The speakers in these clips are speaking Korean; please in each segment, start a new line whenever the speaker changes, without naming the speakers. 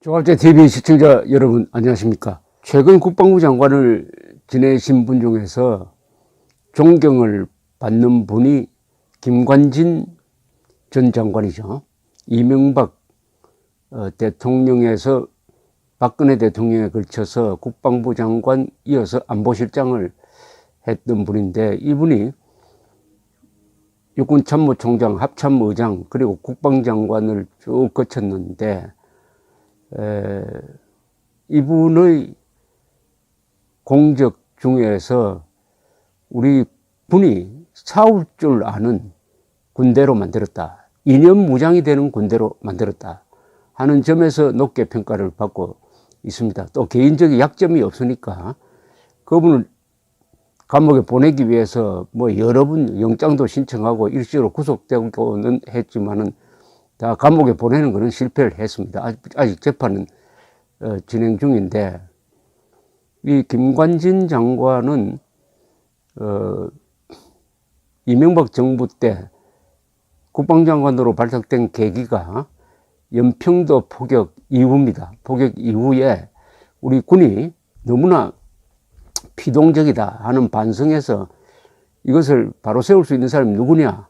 조갑제 TV 시청자 여러분 안녕하십니까. 최근 국방부 장관을 지내신 분 중에서 존경을 받는 분이 김관진 전 장관이죠. 이명박 대통령에서 박근혜 대통령에 걸쳐서 국방부 장관 이어서 안보실장을 했던 분인데, 이분이 육군참모총장, 합참의장, 그리고 국방장관을 쭉 거쳤는데, 이분의 공적 중에서 우리 군이 싸울 줄 아는 군대로 만들었다, 이념 무장이 되는 군대로 만들었다 하는 점에서 높게 평가를 받고 있습니다. 또 개인적인 약점이 없으니까 그분을 감옥에 보내기 위해서 여러 번 영장도 신청하고 일시로 구속되고는 했지만은 다 감옥에 보내는 것은 실패를 했습니다. 아직 재판은 진행 중인데, 이 김관진 장관은 이명박 정부 때 국방장관으로 발탁된 계기가 연평도 포격 이후입니다. 포격 이후에 우리 군이 너무나 피동적이다 하는 반성에서 이것을 바로 세울 수 있는 사람이 누구냐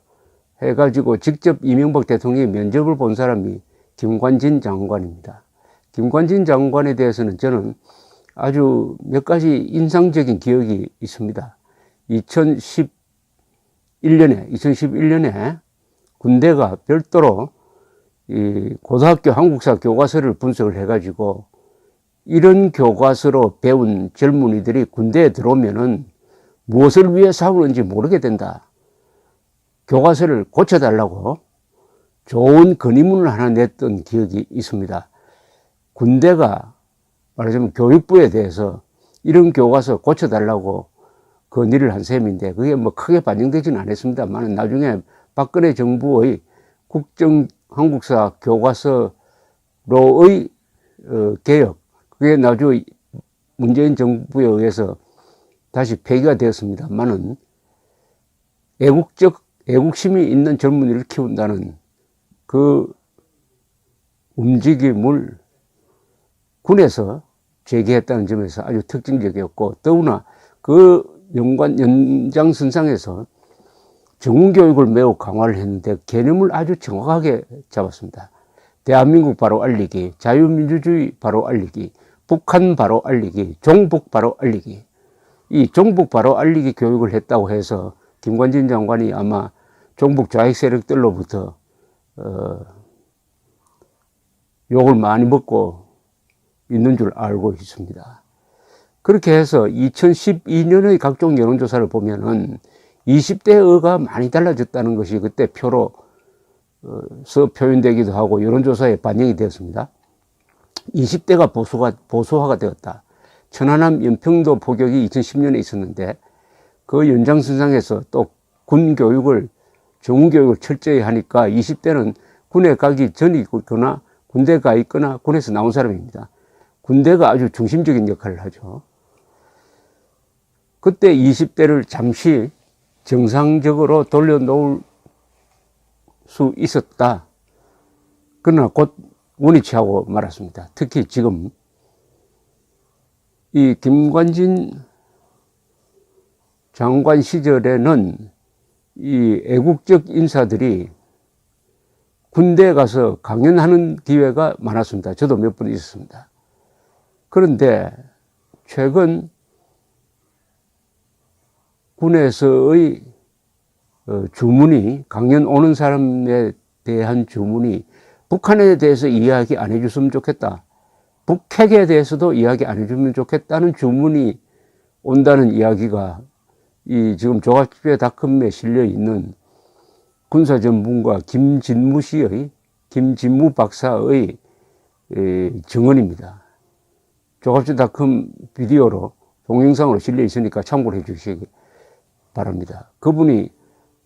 해가지고 직접 이명박 대통령이 면접을 본 사람이 김관진 장관입니다. 김관진 장관에 대해서는 저는 아주 몇 가지 인상적인 기억이 있습니다. 2011년에 군대가 별도로 이 고등학교 한국사 교과서를 분석을 해가지고, 이런 교과서로 배운 젊은이들이 군대에 들어오면은 무엇을 위해 싸우는지 모르게 된다, 교과서를 고쳐달라고 좋은 건의문을 하나 냈던 기억이 있습니다. 군대가 말하자면 교육부에 대해서 이런 교과서 고쳐달라고 건의를 한 셈인데, 그게 크게 반영되지는 않았습니다만, 나중에 박근혜 정부의 국정 한국사 교과서로의 개혁, 그게 나중에 문재인 정부에 의해서 다시 폐기가 되었습니다만은, 애국심이 있는 젊은이를 키운다는 그 움직임을 군에서 제기했다는 점에서 아주 특징적이었고, 더구나 그 연장선상에서 정훈교육을 매우 강화를 했는데 개념을 아주 정확하게 잡았습니다. 대한민국 바로 알리기, 자유민주주의 바로 알리기, 북한 바로 알리기, 종북 바로 알리기. 이 종북 바로 알리기 교육을 했다고 해서 김관진 장관이 아마 종북 좌익 세력들로부터 욕을 많이 먹고 있는 줄 알고 있습니다. 그렇게 해서 2012년의 각종 여론조사를 보면은 20대가 많이 달라졌다는 것이 그때 표로 표현되기도 하고 여론조사에 반영이 되었습니다. 20대가 보수화가 되었다. 천안함 연평도 포격이 2010년에 있었는데, 그 연장선상에서 또 군교육을, 정훈교육을 철저히 하니까 20대는 군에 가기 전이거나 군대 가 있거나 군에서 나온 사람입니다. 군대가 아주 중심적인 역할을 하죠. 그때 20대를 잠시 정상적으로 돌려놓을 수 있었다. 그러나 곧 원위치하고 말았습니다. 특히 지금 이 김관진 장관 시절에는 이 애국적 인사들이 군대에 가서 강연하는 기회가 많았습니다. 저도 몇 번 있었습니다. 그런데 최근 군에서의 주문이, 강연 오는 사람에 대한 주문이 북한에 대해서 이야기 안 해줬으면 좋겠다, 북핵에 대해서도 이야기 안 해주면 좋겠다는 주문이 온다는 이야기가 이 지금 조갑제닷컴에 실려 있는 군사전문가 김진무 박사의 증언입니다. 조갑제닷컴 비디오로 동영상으로 실려 있으니까 참고를 해 주시기 바랍니다. 그분이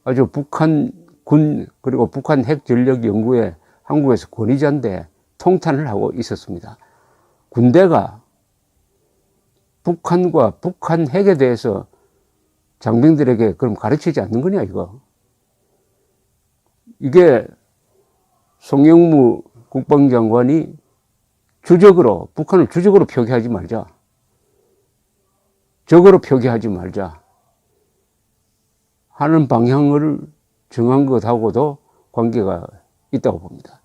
아주 북한 군 그리고 북한 핵 전력 연구에 한국에서 권위자인데 통탄을 하고 있었습니다. 군대가 북한과 북한 핵에 대해서 장병들에게 그럼 가르치지 않는 거냐, 이거. 이게 송영무 국방장관이 북한을 주적으로 표기하지 말자. 적으로 표기하지 말자. 하는 방향을 정한 것하고도 관계가 있다고 봅니다.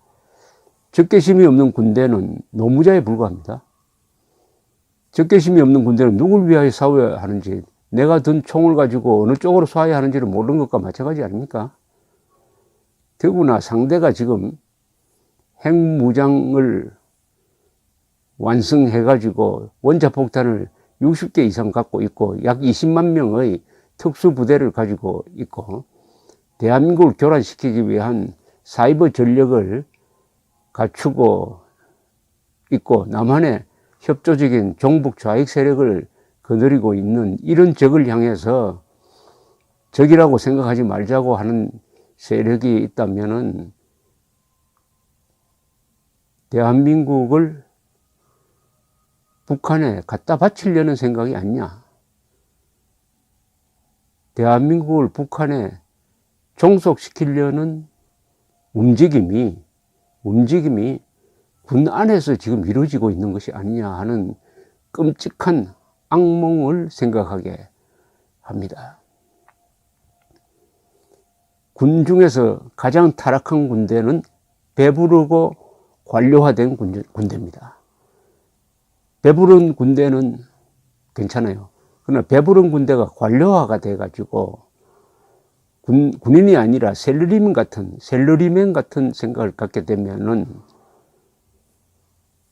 적개심이 없는 군대는 노무자에 불과합니다. 적개심이 없는 군대는 누굴 위하여 싸워야 하는지, 내가 든 총을 가지고 어느 쪽으로 쏴야 하는지를 모르는 것과 마찬가지 아닙니까? 더구나 상대가 지금 핵무장을 완성해가지고 원자폭탄을 60개 이상 갖고 있고 약 20만 명의 특수부대를 가지고 있고 대한민국을 교란시키기 위한 사이버 전력을 갖추고 있고 남한의 협조적인 종북 좌익 세력을 거느리고 있는 이런 적을 향해서 적이라고 생각하지 말자고 하는 세력이 있다면은 대한민국을 북한에 갖다 바치려는 생각이 아니냐. 대한민국을 북한에 종속시키려는 움직임이 군 안에서 지금 이루어지고 있는 것이 아니냐 하는 끔찍한 악몽을 생각하게 합니다. 군 중에서 가장 타락한 군대는 배부르고 관료화된 군대입니다. 배부른 군대는 괜찮아요. 그러나 배부른 군대가 관료화가 돼가지고 군인이 아니라 셀러리맨 같은 생각을 갖게 되면은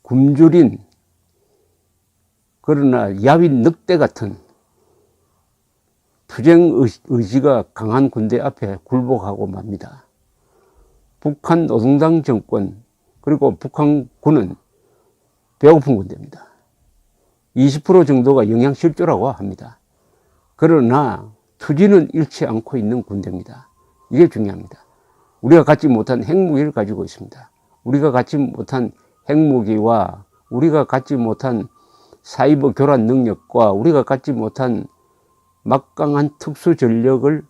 굶주린 그러나 야윈 늑대 같은 투쟁 의지가 강한 군대 앞에 굴복하고 맙니다. 북한 노동당 정권 그리고 북한군은 배고픈 군대입니다. 20% 정도가 영양실조라고 합니다. 그러나 투지는 잃지 않고 있는 군대입니다. 이게 중요합니다. 우리가 갖지 못한 핵무기를 가지고 있습니다. 우리가 갖지 못한 핵무기와 우리가 갖지 못한 사이버 교란 능력과 우리가 갖지 못한 막강한 특수 전력을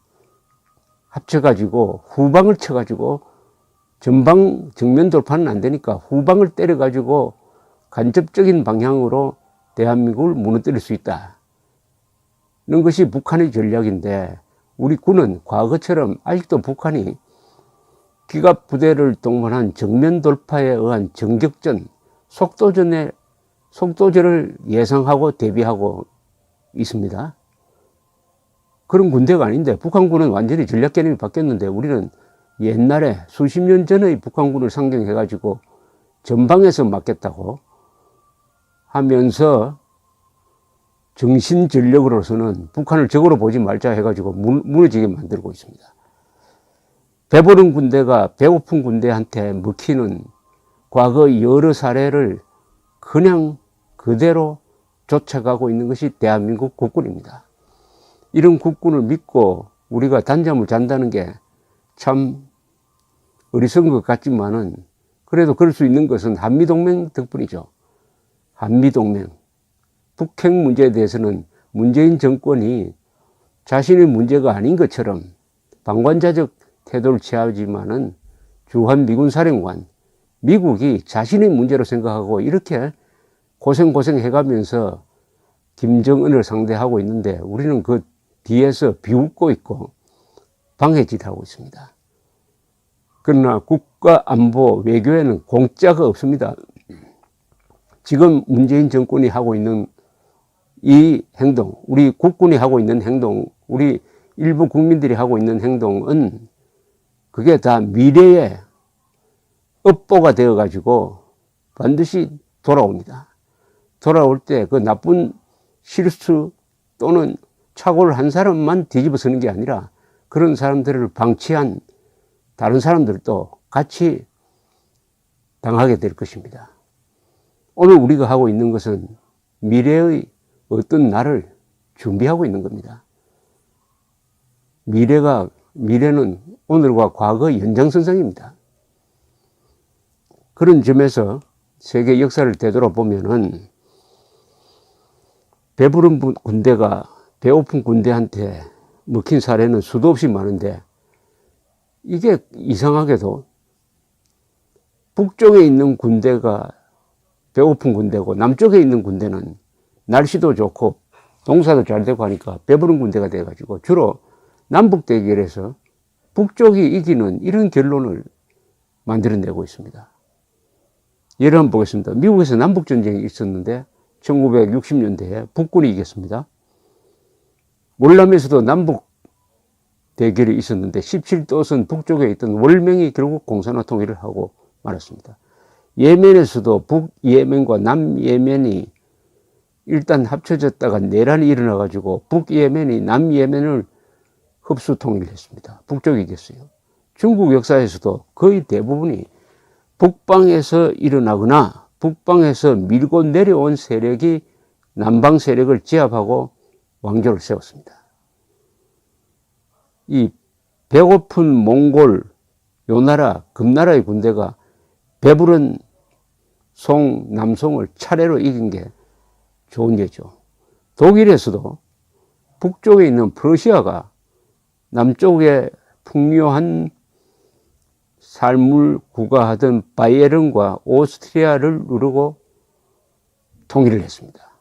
합쳐가지고 후방을 쳐가지고 전방 정면 돌파는 안 되니까 후방을 때려가지고 간접적인 방향으로 대한민국을 무너뜨릴 수 있다는 것이 북한의 전략인데 우리 군은 과거처럼 아직도 북한이 기갑 부대를 동원한 정면 돌파에 의한 정격전, 속도전을 예상하고 대비하고 있습니다. 그런 군대가 아닌데 북한군은 완전히 전략 개념이 바뀌었는데 우리는 옛날에 수십 년 전의 북한군을 상정해가지고 전방에서 맞겠다고 하면서 정신전력으로서는 북한을 적으로 보지 말자 해가지고 무너지게 만들고 있습니다. 배부른 군대가 배고픈 군대한테 먹히는 과거 여러 사례를 그냥 그대로 쫓아가고 있는 것이 대한민국 국군입니다. 이런 국군을 믿고 우리가 단잠을 잔다는 게 참 어리석은 것 같지만은 그래도 그럴 수 있는 것은 한미동맹 덕분이죠. 한미동맹. 북핵 문제에 대해서는 문재인 정권이 자신의 문제가 아닌 것처럼 방관자적 태도를 취하지만은 주한 미군 사령관, 미국이 자신의 문제로 생각하고 이렇게 고생해가면서 김정은을 상대하고 있는데 우리는 그 뒤에서 비웃고 있고 방해짓하고 있습니다. 그러나 국가 안보 외교에는 공짜가 없습니다. 지금 문재인 정권이 하고 있는 이 행동, 우리 국군이 하고 있는 행동, 우리 일부 국민들이 하고 있는 행동은 그게 다 미래의 업보가 되어가지고 반드시 돌아옵니다. 돌아올 때 그 나쁜 실수 또는 착오를 한 사람만 뒤집어 쓰는 게 아니라 그런 사람들을 방치한 다른 사람들도 같이 당하게 될 것입니다. 오늘 우리가 하고 있는 것은 미래의 어떤 날을 준비하고 있는 겁니다. 미래는 오늘과 과거의 연장선상입니다. 그런 점에서 세계 역사를 되돌아보면은 배부른 군대가 배고픈 군대한테 먹힌 사례는 수도 없이 많은데 이게 이상하게도 북쪽에 있는 군대가 배고픈 군대고, 남쪽에 있는 군대는 날씨도 좋고 농사도 잘 되고 하니까 배부른 군대가 돼가지고 주로 남북 대결에서 북쪽이 이기는 이런 결론을 만들어내고 있습니다. 예를 한번 보겠습니다. 미국에서 남북전쟁이 있었는데 1960년대에 북군이 이겼습니다. 월남에서도 남북 대결이 있었는데 17도선 북쪽에 있던 월명이 결국 공산화 통일을 하고 말았습니다. 예멘에서도 북예멘과 남예멘이 일단 합쳐졌다가 내란이 일어나가지고 북예멘이 남예멘을 흡수 통일을 했습니다. 북쪽이 이겼어요. 중국 역사에서도 거의 대부분이 북방에서 일어나거나 북방에서 밀고 내려온 세력이 남방 세력을 제압하고 왕조를 세웠습니다. 이 배고픈 몽골, 요 나라, 금나라의 군대가 배부른 남송을 차례로 이긴 게 좋은 예죠. 독일에서도 북쪽에 있는 프러시아가 남쪽에 풍요한 삶을 구가하던 바이에른과 오스트리아를 누르고 통일을 했습니다.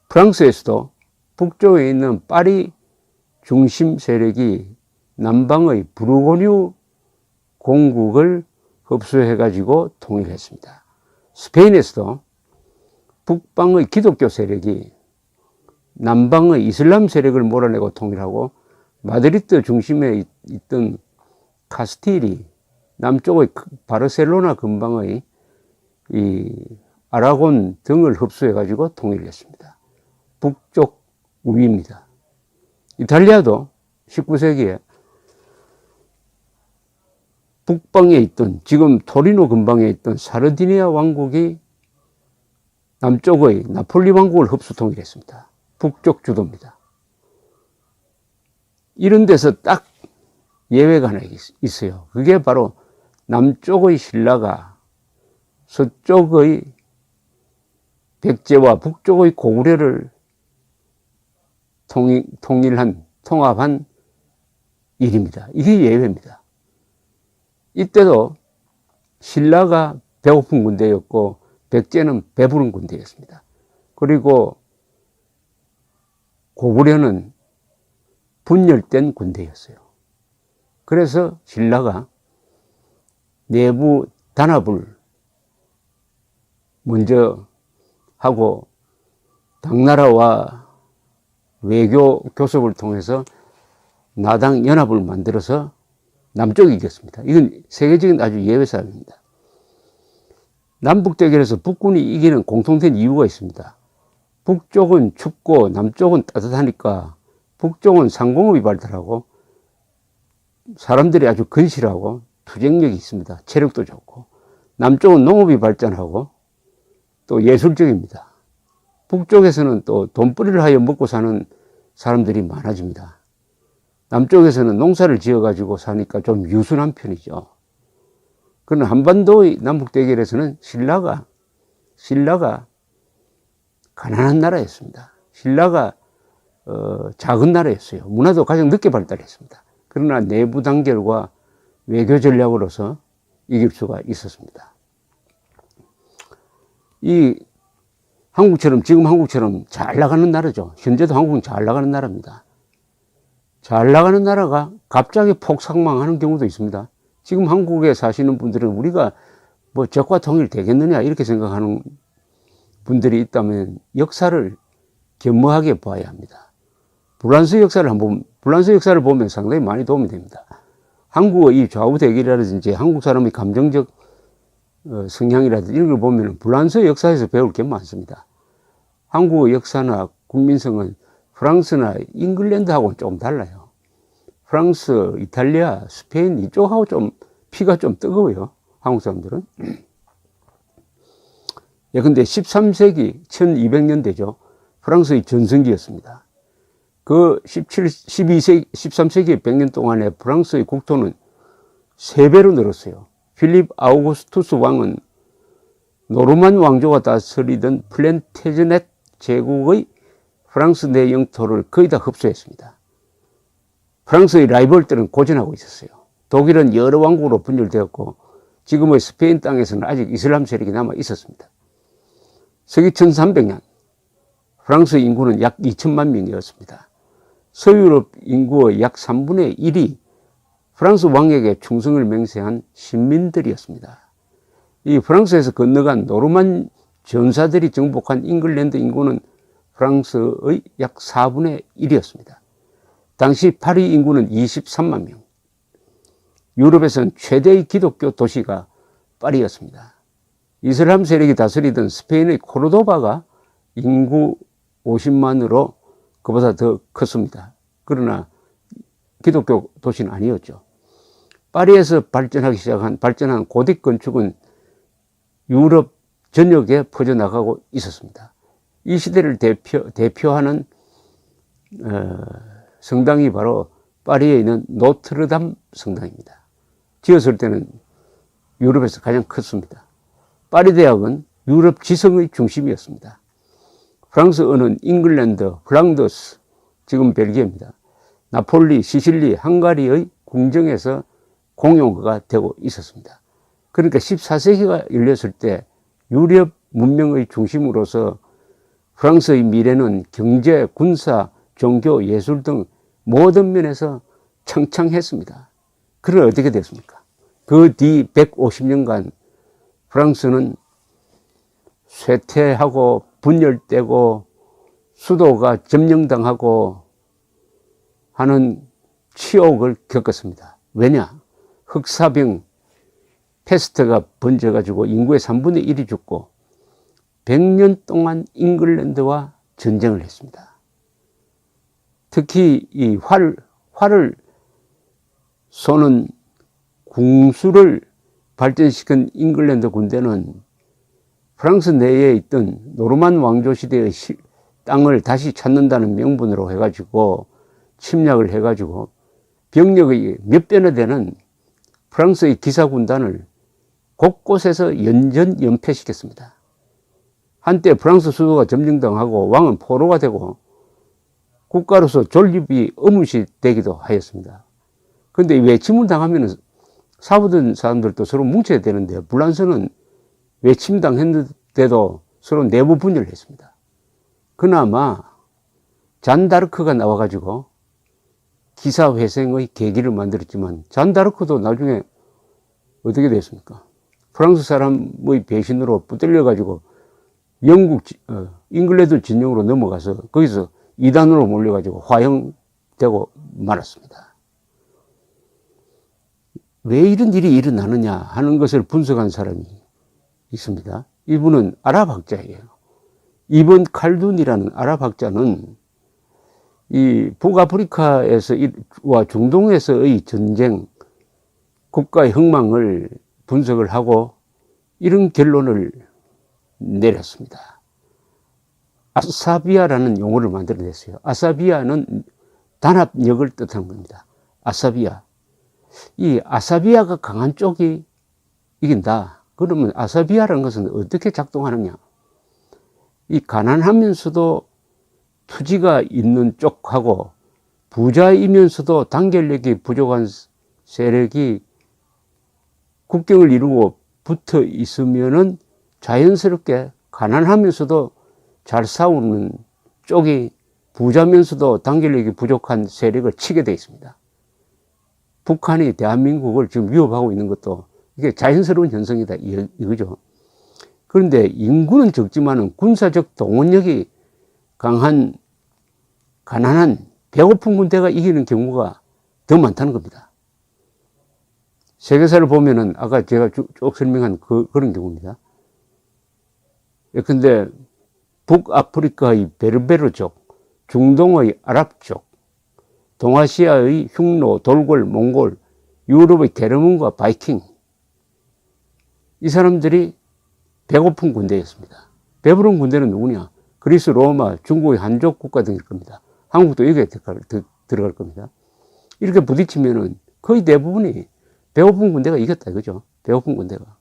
프랑스에서도 북쪽에 있는 파리 중심 세력이 남방의 부르고뉴 공국을 흡수해가지고 통일했습니다. 스페인에서도 북방의 기독교 세력이 남방의 이슬람 세력을 몰아내고 통일하고, 마드리드 중심에 있던 카스틸이 남쪽의 바르셀로나 근방의 이 아라곤 등을 흡수해가지고 통일을 했습니다. 북쪽 우위입니다. 이탈리아도 19세기에 북방에 있던, 지금 토리노 근방에 있던 사르디니아 왕국이 남쪽의 나폴리 왕국을 흡수 통일했습니다. 북쪽 주도입니다. 이런 데서 딱 예외가 하나 있어요. 그게 바로 남쪽의 신라가 서쪽의 백제와 북쪽의 고구려를 통합한 일입니다. 이게 예외입니다. 이때도 신라가 배고픈 군대였고 백제는 배부른 군대였습니다. 그리고 고구려는 분열된 군대였어요. 그래서 신라가 내부 단합을 먼저 하고 당나라와 외교 교섭을 통해서 나당 연합을 만들어서 남쪽이 이겼습니다. 이건 세계적인 아주 예외 사항입니다. 남북 대결에서 북군이 이기는 공통된 이유가 있습니다. 북쪽은 춥고 남쪽은 따뜻하니까 북쪽은 상공업이 발달하고 사람들이 아주 근실하고 투쟁력이 있습니다. 체력도 좋고, 남쪽은 농업이 발전하고 또 예술적입니다. 북쪽에서는 또 돈벌이를 하여 먹고 사는 사람들이 많아집니다. 남쪽에서는 농사를 지어가지고 사니까 좀 유순한 편이죠. 그러나 한반도의 남북 대결에서는 신라가 가난한 나라였습니다. 신라가 작은 나라였어요. 문화도 가장 늦게 발달했습니다. 그러나 내부 단결과 외교 전략으로서 이길 수가 있었습니다. 지금 한국처럼 잘 나가는 나라죠. 현재도 한국은 잘 나가는 나라입니다. 잘 나가는 나라가 갑자기 폭삭망하는 경우도 있습니다. 지금 한국에 사시는 분들은 우리가 뭐 적과 통일 되겠느냐 이렇게 생각하는 분들이 있다면 역사를 겸허하게 봐야 합니다. 불란서 역사를 보면 상당히 많이 도움이 됩니다. 한국의 이 좌우 대결이라든지 한국 사람의 감정적 성향이라든지 이런 걸 보면 불란서 역사에서 배울 게 많습니다. 한국의 역사나 국민성은 프랑스나 잉글랜드하고는 조금 달라요. 프랑스, 이탈리아, 스페인 이쪽하고 좀 피가 좀 뜨거워요. 한국 사람들은. 예, 근데 13세기, 1200년대죠. 프랑스의 전성기였습니다. 그 13세기 100년 동안에 프랑스의 국토는 3배로 늘었어요. 필립 아우구스투스 왕은 노르만 왕조가 다스리던 플랜테제넷 제국의 프랑스 내 영토를 거의 다 흡수했습니다. 프랑스의 라이벌들은 고전하고 있었어요. 독일은 여러 왕국으로 분열되었고 지금의 스페인 땅에서는 아직 이슬람 세력이 남아 있었습니다. 서기 1300년 프랑스 인구는 약 2천만 명이었습니다. 서유럽 인구의 약 3분의 1이 프랑스 왕에게 충성을 맹세한 신민들이었습니다. 이 프랑스에서 건너간 노르만 전사들이 정복한 잉글랜드 인구는 프랑스의 약 4분의 1이었습니다. 당시 파리 인구는 23만 명. 유럽에서는 최대의 기독교 도시가 파리였습니다. 이슬람 세력이 다스리던 스페인의 코르도바가 인구 50만으로 그보다 더 컸습니다. 그러나 기독교 도시는 아니었죠. 파리에서 발전한 고딕 건축은 유럽 전역에 퍼져나가고 있었습니다. 이 시대를 대표하는 성당이 바로 파리에 있는 노트르담 성당입니다. 지었을 때는 유럽에서 가장 컸습니다. 파리 대학은 유럽 지성의 중심이었습니다. 프랑스어는 잉글랜드, 플랑드스, 지금 벨기에입니다. 나폴리, 시실리, 헝가리의 궁정에서 공용어가 되고 있었습니다. 그러니까 14세기가 열렸을 때 유럽 문명의 중심으로서 프랑스의 미래는 경제, 군사, 종교, 예술 등 모든 면에서 창창했습니다. 그러나 어떻게 됐습니까? 그 뒤 150년간 프랑스는 쇠퇴하고 분열되고 수도가 점령당하고 하는 치욕을 겪었습니다. 왜냐? 흑사병, 패스트가 번져가지고 인구의 3분의 1이 죽고 100년 동안 잉글랜드와 전쟁을 했습니다. 특히 이 활을 쏘는 궁수를 발전시킨 잉글랜드 군대는 프랑스 내에 있던 노르만 왕조 시대의 땅을 다시 찾는다는 명분으로 해가지고 침략을 해가지고 병력의 몇 배나 되는 프랑스의 기사군단을 곳곳에서 연전연패시켰습니다. 한때 프랑스 수도가 점령당하고 왕은 포로가 되고 국가로서 존립이 의문시되기도 하였습니다. 그런데 외침을 당하면 사부던 사람들도 서로 뭉쳐야 되는데 불란서는 외침당했는데도 서로 내부 분열을 했습니다. 그나마 잔다르크가 나와가지고 기사회생의 계기를 만들었지만 잔다르크도 나중에 어떻게 됐습니까? 프랑스 사람의 배신으로 붙들려가지고 잉글랜드 진영으로 넘어가서 거기서 이단으로 몰려가지고 화형되고 말았습니다. 왜 이런 일이 일어나느냐 하는 것을 분석한 사람이 있습니다. 이분은 아랍학자예요. 이번 칼둔이라는 아랍학자는 이 북아프리카에서와 중동에서의 전쟁, 국가의 흥망을 분석을 하고 이런 결론을 내렸습니다. 아사비아라는 용어를 만들어냈어요. 아사비아는 단합력을 뜻하는 겁니다. 아사비아. 이 아사비아가 강한 쪽이 이긴다. 그러면 아사비아라는 것은 어떻게 작동하느냐? 이 가난하면서도 투지가 있는 쪽하고 부자이면서도 단결력이 부족한 세력이 국경을 이루고 붙어 있으면은 자연스럽게 가난하면서도 잘 싸우는 쪽이 부자면서도 단결력이 부족한 세력을 치게 되어 있습니다. 북한이 대한민국을 지금 위협하고 있는 것도 이게 자연스러운 현상이다 이거죠. 그런데 인구는 적지만은 군사적 동원력이 강한 가난한 배고픈 군대가 이기는 경우가 더 많다는 겁니다. 세계사를 보면은 아까 제가 쭉 설명한 그런 경우입니다. 예컨대 북아프리카의 베르베르족, 중동의 아랍족, 동아시아의 흉노, 돌골, 몽골, 유럽의 게르만과 바이킹, 이 사람들이 배고픈 군대였습니다. 배부른 군대는 누구냐? 그리스, 로마, 중국의 한족 국가 등일 겁니다. 한국도 여기에 들어갈 겁니다. 이렇게 부딪히면은 거의 대부분이 배고픈 군대가 이겼다 이거죠. 배고픈 군대가.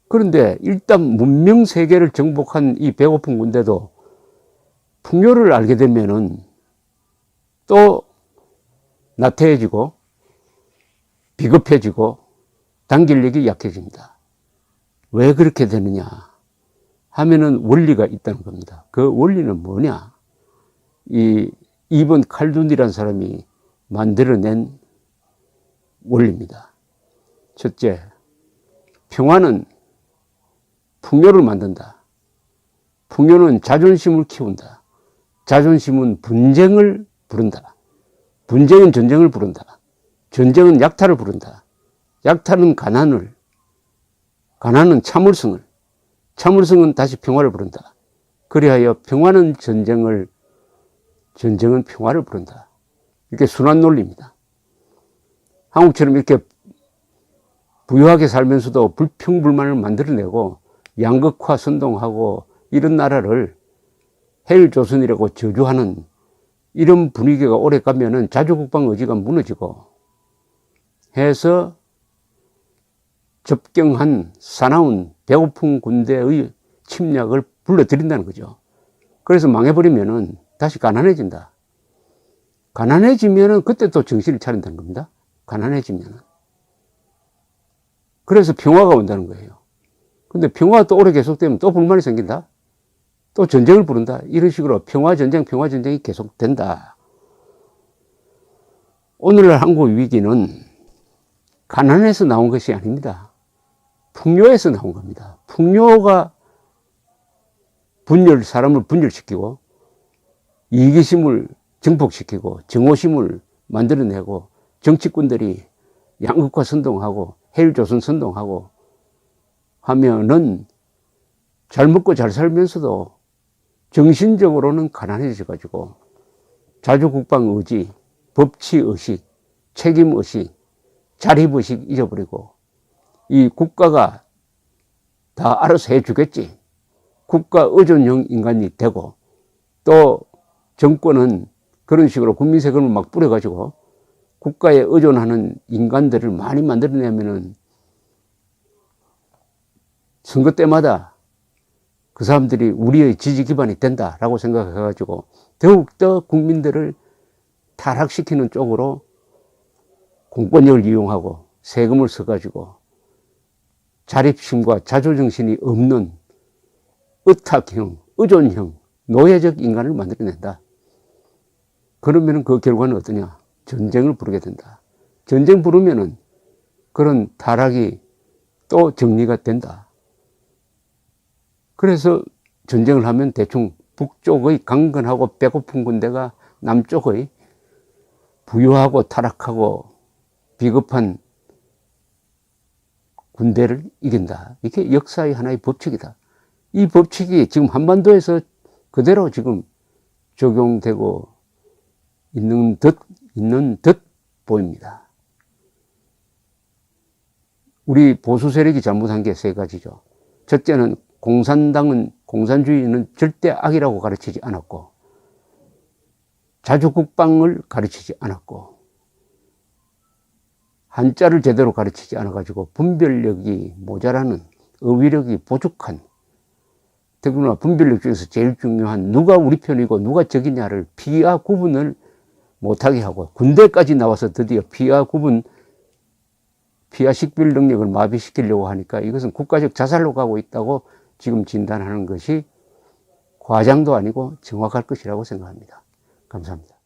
그런데 일단 문명 세계를 정복한 이 배고픈 군대도 풍요를 알게 되면은 또 나태해지고 비겁해지고 단결력이 약해집니다. 왜 그렇게 되느냐? 하면은 원리가 있다는 겁니다. 그 원리는 뭐냐? 이번 칼둔이라는 사람이 만들어낸 원리입니다. 첫째, 평화는 풍요를 만든다. 풍요는 자존심을 키운다. 자존심은 분쟁을 부른다. 분쟁은 전쟁을 부른다. 전쟁은 약탈을 부른다. 약탈은 가난을, 가난은 참을성을, 참을성은 다시 평화를 부른다. 그리하여 평화는 전쟁을, 전쟁은 평화를 부른다. 이렇게 순환 논리입니다. 한국처럼 이렇게 부유하게 살면서도 불평불만을 만들어내고 양극화 선동하고 이런 나라를 헬조선이라고 저주하는 이런 분위기가 오래 가면은 자주국방 의지가 무너지고 해서 접경한 사나운 배고픈 군대의 침략을 불러들인다는 거죠. 그래서 망해버리면은 다시 가난해진다. 가난해지면은 그때 또 정신을 차린다는 겁니다. 가난해지면은. 그래서 평화가 온다는 거예요. 근데 평화가 또 오래 계속되면 또 불만이 생긴다. 또 전쟁을 부른다. 이런 식으로 평화전쟁이 계속된다. 오늘날 한국 위기는 가난에서 나온 것이 아닙니다. 풍요에서 나온 겁니다. 풍요가 사람을 분열시키고 이기심을 증폭시키고 정오심을 만들어내고 정치꾼들이 양극화 선동하고 헬조선 선동하고 하면은 잘 먹고 잘 살면서도 정신적으로는 가난해져 가지고 자주국방 의지, 법치의식, 책임의식, 자립의식 잊어버리고 이 국가가 다 알아서 해주겠지. 국가 의존형 인간이 되고 또 정권은 그런 식으로 국민 세금을 막 뿌려가지고 국가에 의존하는 인간들을 많이 만들어내면은 선거 때마다 그 사람들이 우리의 지지 기반이 된다라고 생각해가지고 더욱더 국민들을 타락시키는 쪽으로 공권력을 이용하고 세금을 써가지고 자립심과 자조정신이 없는 의탁형, 의존형, 노예적 인간을 만들어낸다. 그러면 그 결과는 어떠냐? 전쟁을 부르게 된다. 전쟁 부르면은 그런 타락이 또 정리가 된다. 그래서 전쟁을 하면 대충 북쪽의 강건하고 배고픈 군대가 남쪽의 부유하고 타락하고 비겁한 군대를 이긴다. 이게 역사의 하나의 법칙이다. 이 법칙이 지금 한반도에서 그대로 지금 적용되고 있는 듯 보입니다. 우리 보수 세력이 잘못한 게 세 가지죠. 첫째는 공산주의는 절대 악이라고 가르치지 않았고, 자주국방을 가르치지 않았고, 한자를 제대로 가르치지 않아가지고 분별력이 모자라는, 어휘력이 부족한, 특히나 분별력 중에서 제일 중요한 누가 우리 편이고 누가 적이냐를 피와 구분을 못하게 하고, 군대까지 나와서 드디어 피와 식별 능력을 마비시키려고 하니까 이것은 국가적 자살로 가고 있다고 지금 진단하는 것이 과장도 아니고 정확할 것이라고 생각합니다. 감사합니다.